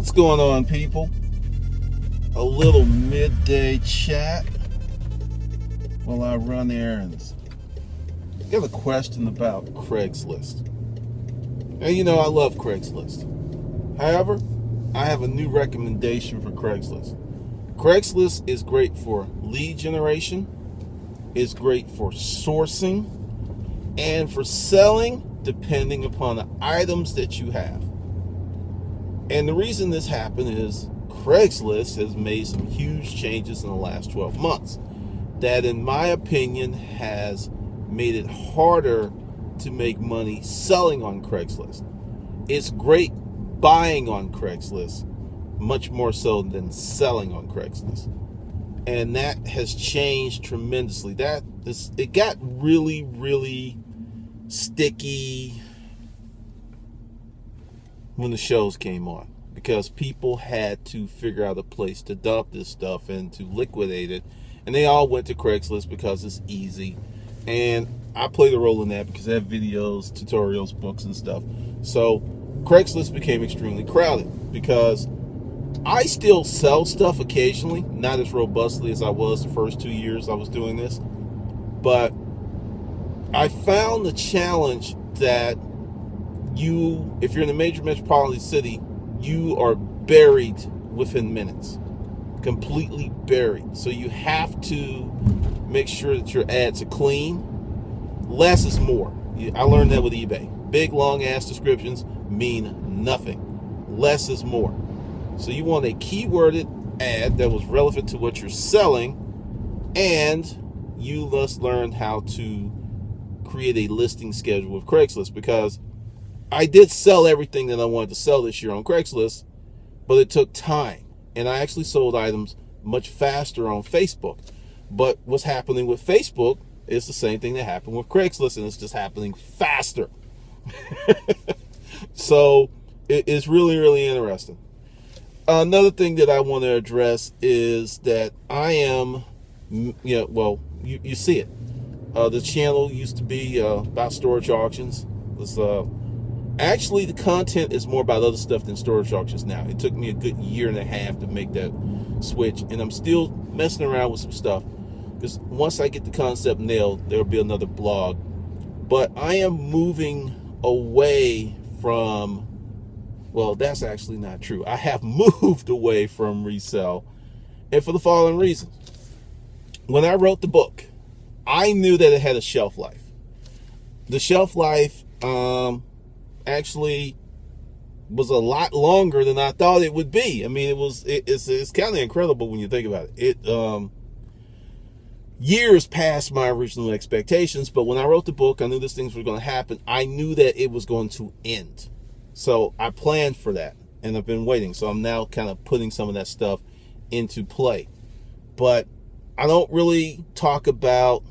What's going on, people? A little midday chat while I run errands. I got a question about Craigslist. And you know, I love Craigslist. However, I have a new recommendation for Craigslist. Craigslist is great for lead generation, it's great for sourcing, and for selling depending upon the items that you have. And the reason this happened is Craigslist has made some huge changes in the last 12 months that, in my opinion, has made it harder to make money selling on Craigslist. It's great buying on Craigslist, much more so than selling on Craigslist. And that has changed tremendously. It got really, really sticky when the shows came on, because people had to figure out a place to dump this stuff and to liquidate it, and they all went to Craigslist because it's easy. And I played a role in that because I have videos, tutorials, books, and stuff. So Craigslist became extremely crowded because I still sell stuff occasionally, not as robustly as I was the first 2 years I was doing this, but I found the challenge that if you're in a major metropolitan city, you are buried within minutes, completely buried. So you have to make sure that your ads are clean. Less is more. I learned that with eBay. Big, long ass descriptions mean nothing. Less is more. So you want a keyworded ad that was relevant to what you're selling, and you must learn how to create a listing schedule with Craigslist, because I did sell everything that I wanted to sell this year on Craigslist, but it took time. And I actually sold items much faster on Facebook. But what's happening with Facebook is the same thing that happened with Craigslist, and it's just happening faster. So it's really, really interesting. Another thing that I want to address is that I am, you see it. The channel used to be about storage auctions. Actually, the content is more about other stuff than storage auctions now. It took me a good year and a half to make that switch, and I'm still messing around with some stuff, because once I get the concept nailed, there'll be another blog. But I am moving away from, well, that's actually not true. I have moved away from resell, and for the following reasons. When I wrote the book, I knew that it had a shelf life. The shelf life actually was a lot longer than I thought it would be. I mean, it's kind of incredible when you think about it. Years past my original expectations, but when I wrote the book, I knew these things were going to happen. I knew that it was going to end. So I planned for that, and I've been waiting. So I'm now kind of putting some of that stuff into play. But I don't really talk about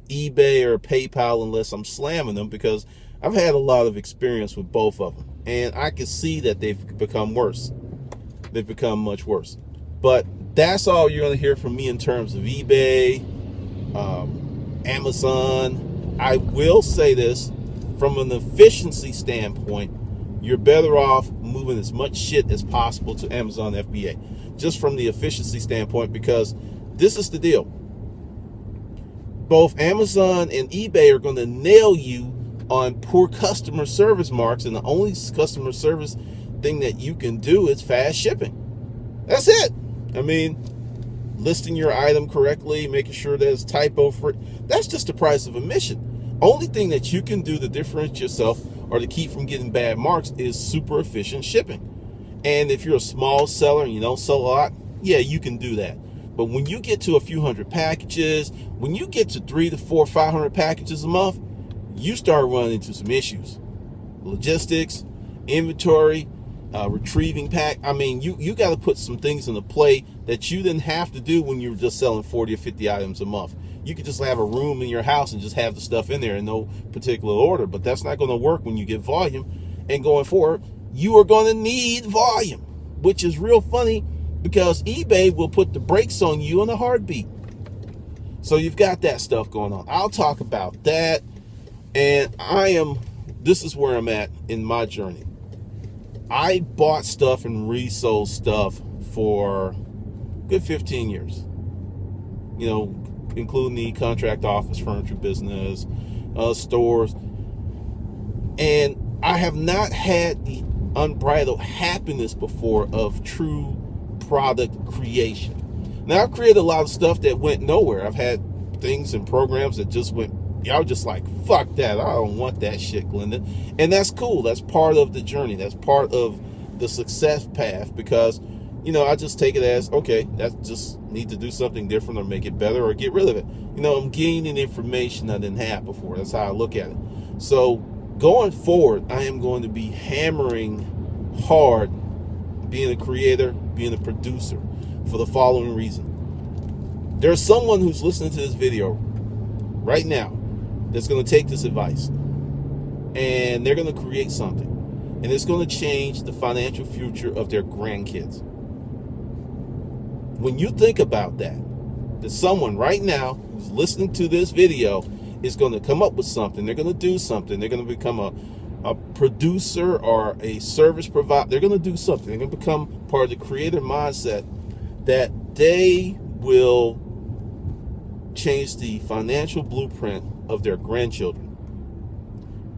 eBay or PayPal unless I'm slamming them, because I've had a lot of experience with both of them, and I can see that they've become worse. They've become much worse. But that's all you're going to hear from me in terms of eBay, Amazon. I will say this, from an efficiency standpoint, you're better off moving as much shit as possible to Amazon FBA, just from the efficiency standpoint, because this is the deal. Both Amazon and eBay are going to nail you on poor customer service marks, and the only customer service thing that you can do is fast shipping. That's it. I mean, listing your item correctly, making sure there's typo free, that's just the price of admission. Only thing that you can do to differentiate yourself or to keep from getting bad marks is super efficient shipping. And if you're a small seller and you don't sell a lot, yeah, you can do that. But when you get to a few hundred packages, when you get to 300 to 400, 500 packages a month, you start running into some issues. Logistics, inventory, retrieving pack. I mean, you got to put some things into play that you didn't have to do when you were just selling 40 or 50 items a month. You could just have a room in your house and just have the stuff in there in no particular order, but that's not going to work when you get volume. And going forward, you are going to need volume, which is real funny, because eBay will put the brakes on you in a heartbeat. So you've got that stuff going on. I'll talk about that. And this is where I'm at in my journey. I bought stuff and resold stuff for good 15 years. You know, including the contract office furniture business, stores. And I have not had the unbridled happiness before of true product creation. Now, I've created a lot of stuff that went nowhere. I've had things and programs that just went, y'all just like, fuck that. I don't want that shit, Glenda. And that's cool. That's part of the journey. That's part of the success path, because, you know, I just take it as, okay, that's just need to do something different or make it better or get rid of it. You know, I'm gaining information I didn't have before. That's how I look at it. So going forward, I am going to be hammering hard being a creator, being a producer, for the following reason. There's someone who's listening to this video right now that's going to take this advice, and they're going to create something, and it's going to change the financial future of their grandkids. When you think about that someone right now who's listening to this video is going to come up with something, they're going to do something, they're going to become a producer or a service provider, they're going to do something, they're going to become part of the creator mindset, that they will change the financial blueprint of their grandchildren.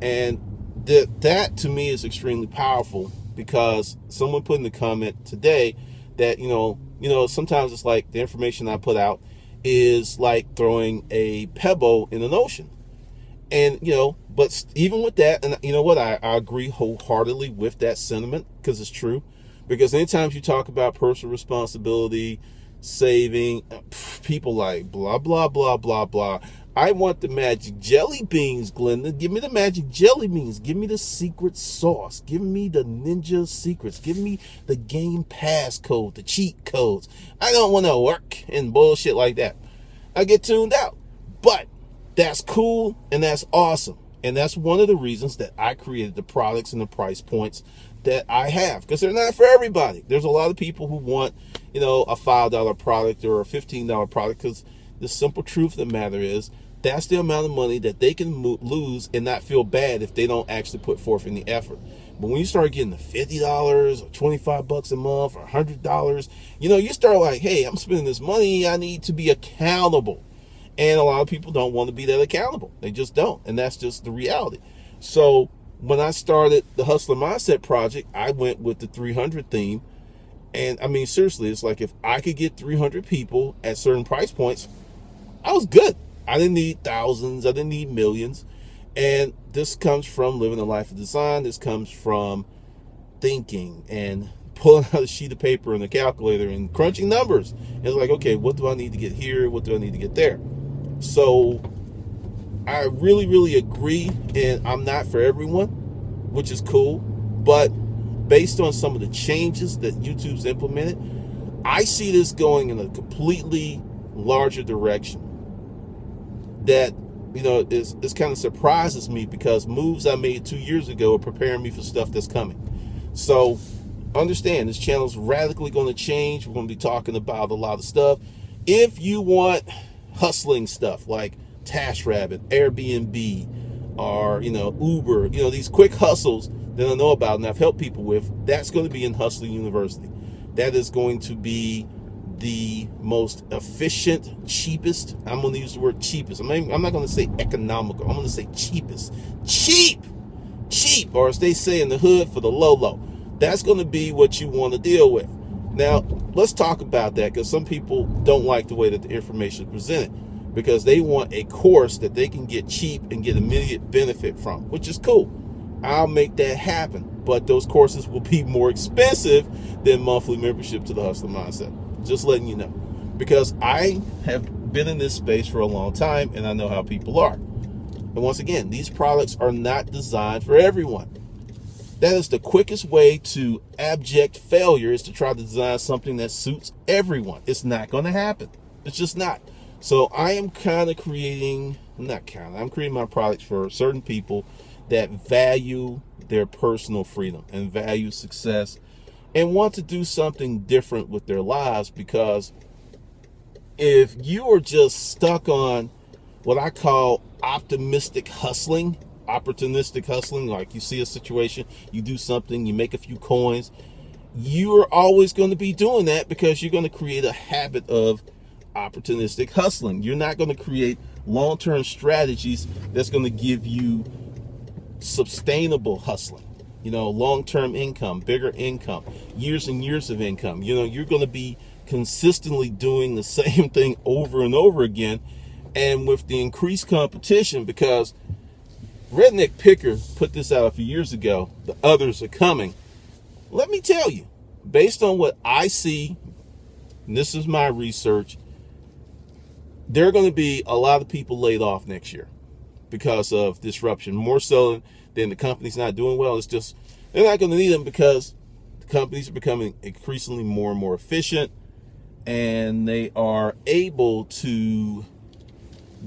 And that to me is extremely powerful, because someone put in the comment today that, you know, sometimes it's like the information I put out is like throwing a pebble in an ocean. And, you know, but even with that, and you know what, I agree wholeheartedly with that sentiment, because it's true. Because anytime you talk about personal responsibility, saving, people like blah, blah, blah, blah, blah. I want the magic jelly beans, Glenda. Give me the magic jelly beans. Give me the secret sauce. Give me the ninja secrets. Give me the game pass code, the cheat codes. I don't want to work and bullshit like that. I get tuned out. But that's cool and that's awesome. And that's one of the reasons that I created the products and the price points that I have, because they're not for everybody. There's a lot of people who want, you know, a $5 product or a $15 product, because the simple truth of the matter is that's the amount of money that they can lose and not feel bad if they don't actually put forth any effort. But when you start getting the $50 or $25 a month or $100, you know, you start like, hey, I'm spending this money, I need to be accountable. And a lot of people don't want to be that accountable. They just don't. And that's just the reality. So when I started the Hustler Mindset Project, I went with the 300 theme. And I mean, seriously, it's like if I could get 300 people at certain price points, I was good. I didn't need thousands. I didn't need millions. And this comes from living a life of design. This comes from thinking and pulling out a sheet of paper and a calculator and crunching numbers. And it's like, okay, what do I need to get here? What do I need to get there? So I really, really agree. And I'm not for everyone, which is cool. But based on some of the changes that YouTube's implemented, I see this going in a completely larger direction that, you know, this kind of surprises me, because moves I made 2 years ago are preparing me for stuff that's coming. So understand, this channel is radically going to change. We're going to be talking about a lot of stuff. If you want hustling stuff like TaskRabbit, Airbnb, or, you know, Uber, you know, these quick hustles that I know about and I've helped people with, that's going to be in Hustling University. That is going to be the most efficient, cheapest. I'm going to use the word cheapest. I'm not going to say economical. I'm going to say cheapest. Cheap, or as they say in the hood, for the low. That's going to be what you want to deal with. Now, let's talk about that, because some people don't like the way that the information is presented, because they want a course that they can get cheap and get immediate benefit from, which is cool. I'll make that happen. But those courses will be more expensive than monthly membership to the Hustler Mindset. Just letting you know, because I have been in this space for a long time and I know how people are. And once again, these products are not designed for everyone. That is the quickest way to abject failure, is to try to design something that suits everyone. It's not going to happen. It's just not. So I am I'm creating my products for certain people that value their personal freedom and value success and want to do something different with their lives. Because if you are just stuck on what I call optimistic hustling, opportunistic hustling, like you see a situation, you do something, you make a few coins, you're always going to be doing that because you're going to create a habit of opportunistic hustling. You're not going to create long-term strategies that's going to give you sustainable hustling, long-term income, bigger income, years and years of income. You're going to be consistently doing the same thing over and over again. And with the increased competition, because Redneck Picker put this out a few years ago, the others are coming. Let me tell you, based on what I see, and this is my research, there are going to be a lot of people laid off next year because of disruption. More so than the company's not doing well. It's just they're not going to need them because the companies are becoming increasingly more and more efficient, and they are able to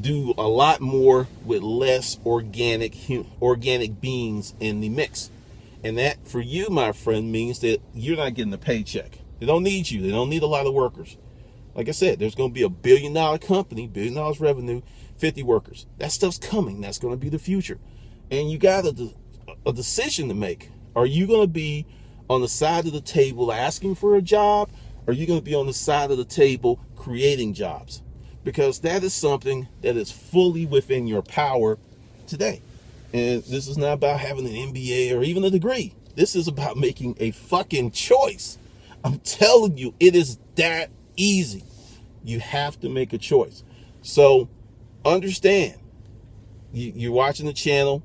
do a lot more with less organic beings in the mix. And that, for you, my friend, means that you're not getting a paycheck. They don't need you. They don't need a lot of workers. Like I said, there's going to be $1 billion company, $1 billion revenue, 50 workers. That stuff's coming. That's going to be the future. And you got a decision to make. Are you going to be on the side of the table asking for a job? Or are you going to be on the side of the table creating jobs? Because that is something that is fully within your power today. And this is not about having an MBA or even a degree. This is about making a fucking choice. I'm telling you, it is that easy. You have to make a choice. So understand, you're watching the channel.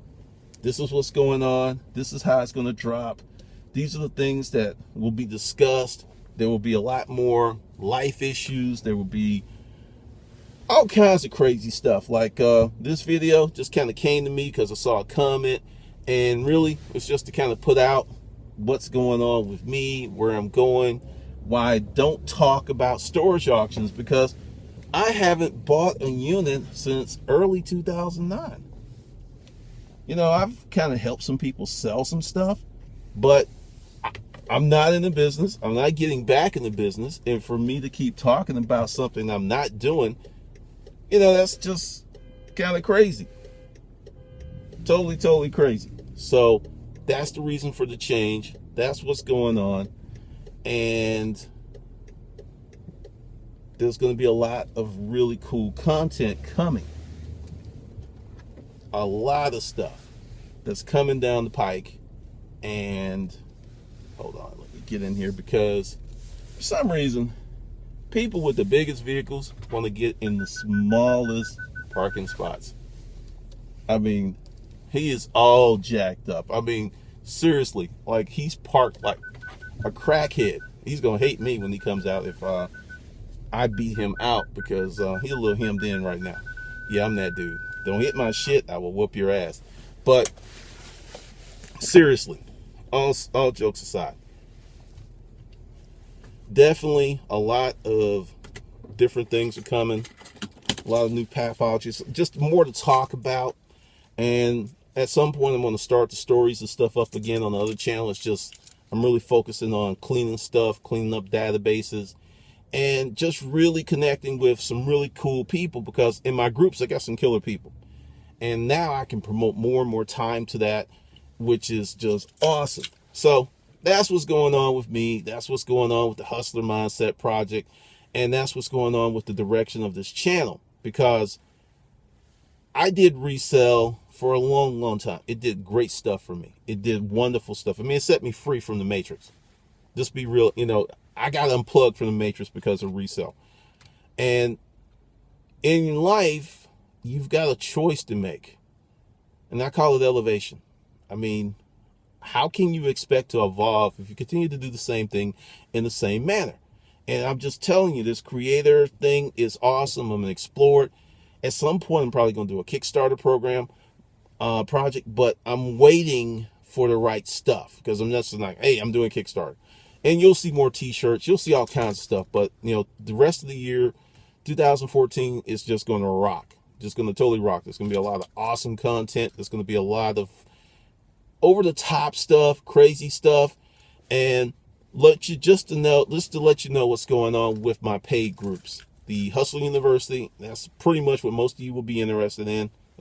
This is what's going on. This is how it's going to drop. These are the things that will be discussed. There will be a lot more life issues. There will be all kinds of crazy stuff. Like this video just kind of came to me because I saw a comment, and really it's just to kind of put out what's going on with me, where I'm going, why I don't talk about storage auctions, because I haven't bought a unit since early 2009. I've kind of helped some people sell some stuff, but I'm not in the business. I'm not getting back in the business. And for me to keep talking about something I'm not doing, that's just kind of crazy. Totally crazy. So that's the reason for the change. That's what's going on. And there's going to be a lot of really cool content coming. A lot of stuff that's coming down the pike. And hold on, let me get in here, because for some reason people with the biggest vehicles want to get in the smallest parking spots. I mean, he is all jacked up. I mean, seriously, like he's parked like a crackhead. He's gonna hate me when he comes out if I beat him out, because he's a little hemmed in right now. Yeah, I'm that dude. Don't hit my shit, I will whoop your ass. But seriously, all jokes aside, definitely a lot of different things are coming. A lot of new pathologies, just more to talk about. And at some point I'm going to start the stories and stuff up again on the other channel. It's just I'm really focusing on cleaning stuff, cleaning up databases, and just really connecting with some really cool people, because in my groups I got some killer people. And now I can promote more and more time to that, which is just awesome. So that's what's going on with me. That's what's going on with the Hustler Mindset Project. And that's what's going on with the direction of this channel, because I did resell for a long time. It did great stuff for me. It did wonderful stuff. I mean, it set me free from the matrix. Just be real, I got unplugged from the matrix because of resell. And in life, you've got a choice to make. And I call it elevation. I mean, how can you expect to evolve if you continue to do the same thing in the same manner? And I'm just telling you, this creator thing is awesome. I'm going to explore it. At some point, I'm probably going to do a Kickstarter program, project, but I'm waiting for the right stuff, because I'm just like, hey, I'm doing Kickstarter. And you'll see more t-shirts. You'll see all kinds of stuff. But, the rest of the year, 2014, is just going to rock. Just going to totally rock. There's going to be a lot of awesome content. There's going to be a lot of over-the-top stuff, crazy stuff, and just to let you know what's going on with my paid groups. The Hustle University, that's pretty much what most of you will be interested in.